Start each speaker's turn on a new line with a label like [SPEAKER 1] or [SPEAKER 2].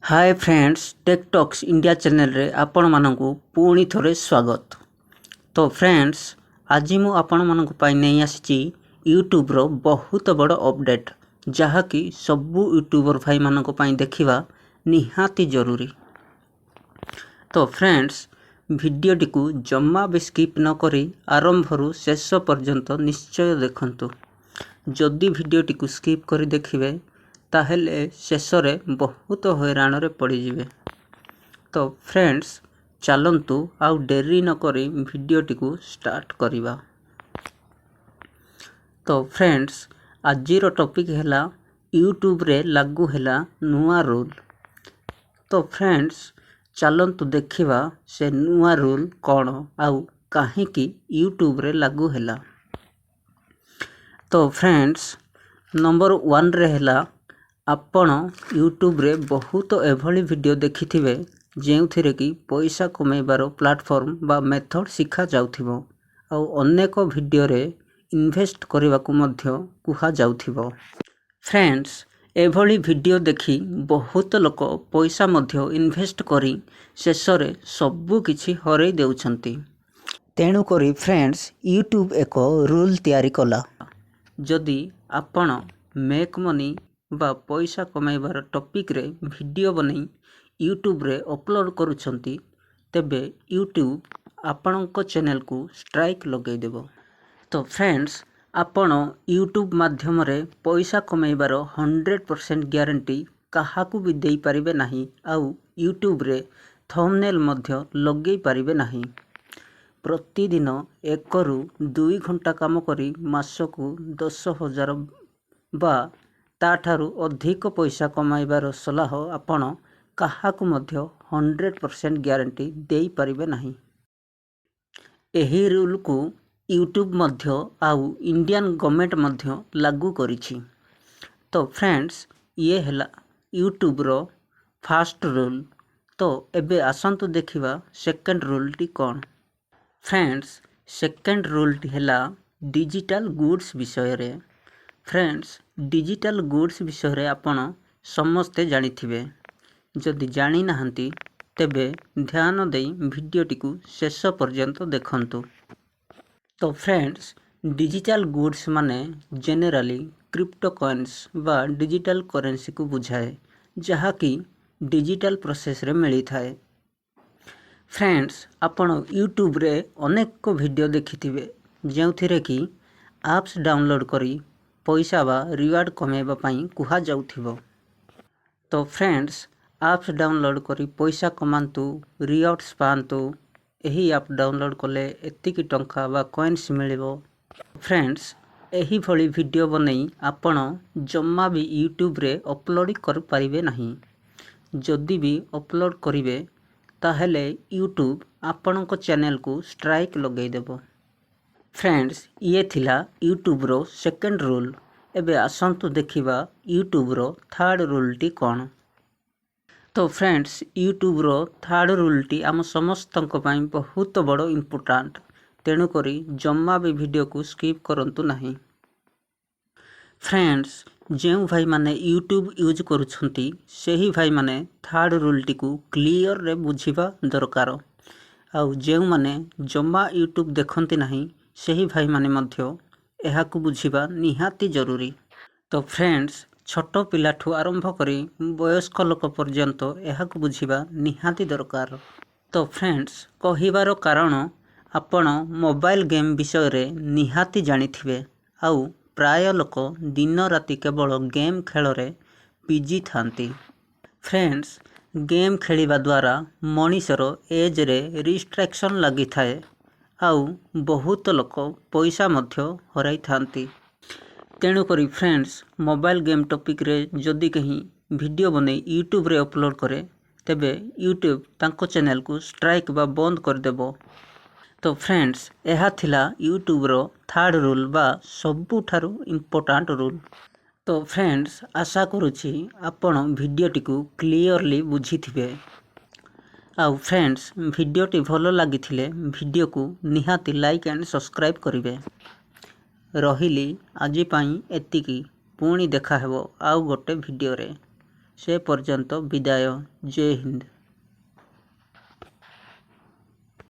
[SPEAKER 1] हाय friends, tech talks India channel रे आपण मानकु पुणी थोरे स्वागत। तो फ्रेंड्स, आज मु आपण मानकु पाई नहीं आसी यूट्यूब रो बहुत बड़ अपडेट जहा कि सबु यूट्यूबर भाई मानक पाई देखिबा निहाती जरूरी। तो फ्रेंड्स, वीडियोटी को जम्मा भी स्किप न करी आरंभरू शेष पर्यंत निश्चय देखंतु। जदि वीडियोटी को स्किप करी देखिबे ताहेले शेषरे बहुत हैरान रे पड़ी जिवे। तो फ्रेंड्स, चलंतु आउ डेरी न करी वीडियोटी को स्टार्ट करिबा। तो फ्रेंड्स, आजिर टॉपिक हैला यूट्यूब रे लागू हैला नुआ रूल। तो फ्रेंड्स, चलंतु देखिबा से नुआ रूल कौन आउ काहे कि यूट्यूब रे लागू हैला। तो फ्रेंड्स, नंबर 1 रे हैला आपण यूट्यूब रे बहुत एभली वीडियो देखिथिबे जेउथिरे कि पैसा कमेबार प्लेटफॉर्म बा मेथड शिखा जाउथिबो आ अनेक वीडियो रे इन्वेस्ट करबा को मध्य कुहा जाउथिबो। फ्रेंड्स, एभली वीडियो देखि बहुत लोक पैसा मध्य इन्वेस्ट करी शेषरे सबु किछि हरै देउछंती। तेणु करी फ्रेंड्स, यूट्यूब एक रूल तैयारी कला। जदि आपण मेक मनी बा पैसा कमाइबार टॉपिक रे वीडियो बनै यूट्यूब रे अपलोड करूछंती तेबे यूट्यूब आपणक चैनल को स्ट्राइक लगै देबो। तो फ्रेंड्स, आपण यूट्यूब माध्यम रे पैसा कमाइबार 100% गारंटी काहाकू भी देई परिबे नाही आउ यूट्यूब रे थंबनेल मध्य लगै परिबे नाही। प्रतिदिन 1 रु 2 घंटा काम करी मासकू 10,000 बा ताठारु अधिक पैसा कमाइबार सलाह आपण काहाकू मध्य 100% गारंटी देई परिबे नाही। एही रूल को यूट्यूब मध्य आउ इंडियन गवर्नमेंट मध्य लागू करिछि। तो फ्रेंड्स, ये हैला यूट्यूब रो फर्स्ट रूल। तो एबे आसंतु देखिबा सेकंड रूल टी कोन। फ्रेंड्स, सेकंड रूल टी हैला डिजिटल गुड्स विषय रे। फ्रेंड्स, डिजिटल गुड्स विषय रे आपण समस्ते जानिथिबे। जदि जानि नाहंती तेबे ध्यान देई वीडियोटी को शेष पर्यंत देखंतु। तो फ्रेंड्स, डिजिटल गुड्स माने जेनेराली क्रिप्टो कॉइन्स बा डिजिटल करेंसी को बुझाए जहा कि डिजिटल प्रोसेस रे मिली थाए। फ्रेंड्स, आपण यूट्यूब रे अनेक वीडियो देखिथिबे जेउथिरे कि एप्स डाउनलोड करी पैसा बा रिवार्ड कमेबा पई कुहा जाउथिबो। तो फ्रेंड्स, एप्स डाउनलोड करी पैसा कमांतु, रिवार्ड्स पांतु। एही ऐप डाउनलोड कले एतिकी टंका बा कॉइन्स मिलिबो। फ्रेंड्स, एही भली वीडियो बनै आपण जम्मा भी यूट्यूब रे अपलोड कर परिबे नाही। जदि भी अपलोड करिवे ताहेले यूट्यूब आपणक चैनल को स्ट्राइक लगै देबो। फ्रेंड्स, ये थिला यूट्यूब रो सेकंड रूल। एबे आसंतु देखिबा यूट्यूब रो थर्ड रूल टी कोन। तो फ्रेंड्स, यूट्यूब रो थर्ड रूल टी आम समस्तंक पई बहुत बड़ इंपोर्टेंट। तेणु करी जम्मा भी वीडियो को स्किप करंतु नाही। फ्रेंड्स, जेउ भाई माने यूट्यूब यूज करूछंती सेही भाई माने थर्ड रूल टी को क्लियर रे बुझिबा दरकार। आउ जेउ माने जम्मा यूट्यूब देखंती नाही सेही भाई माने मध्य एहा को बुझिबा निहाती जरूरी। तो फ्रेंड्स, छोटो पिलाठू आरंभ करी वयस्क लोक पर्यंत एहा को बुझिबा निहाती दरकार। तो फ्रेंड्स, कहिबार कारण आपण मोबाइल गेम विषय रे निहाती जानिथिबे आउ प्राय लोक दिन राति केवल गेम खेल रे बिजी थांती। फ्रेंड्स, गेम खेलिबा द्वारा मनीषर एज रे रिस्ट्रिक्शन लगी थाए आउ बहुत लोक पैसा मध्य हराई थांती। तेणु करी फ्रेंड्स, मोबाइल गेम टॉपिक रे जदि कहीं वीडियो बने यूट्यूब रे अपलोड करे तेबे यूट्यूब तांको चैनल को स्ट्राइक बा बंद कर देबो। तो फ्रेंड्स, एहा थिला यूट्यूब रो थर्ड रूल बा सबुठारु इंपोर्टेंट रूल। तो फ्रेंड्स, आशा करूछि आपण वीडियोटी को क्लियरली बुझिथिबे। आउ फ्रेंड्स, वीडियोटी भलो लागिथिले वीडियो को निहाती लाइक एंड सब्सक्राइब करिवे। रहिली आजि पई एतिकी, पुणी देखा हेबो आउ गोटे वीडियो रे। ସେ ପର୍ଯ୍ୟନ୍ତ ବିଦାୟ। ଜୟ ହିନ୍ଦ।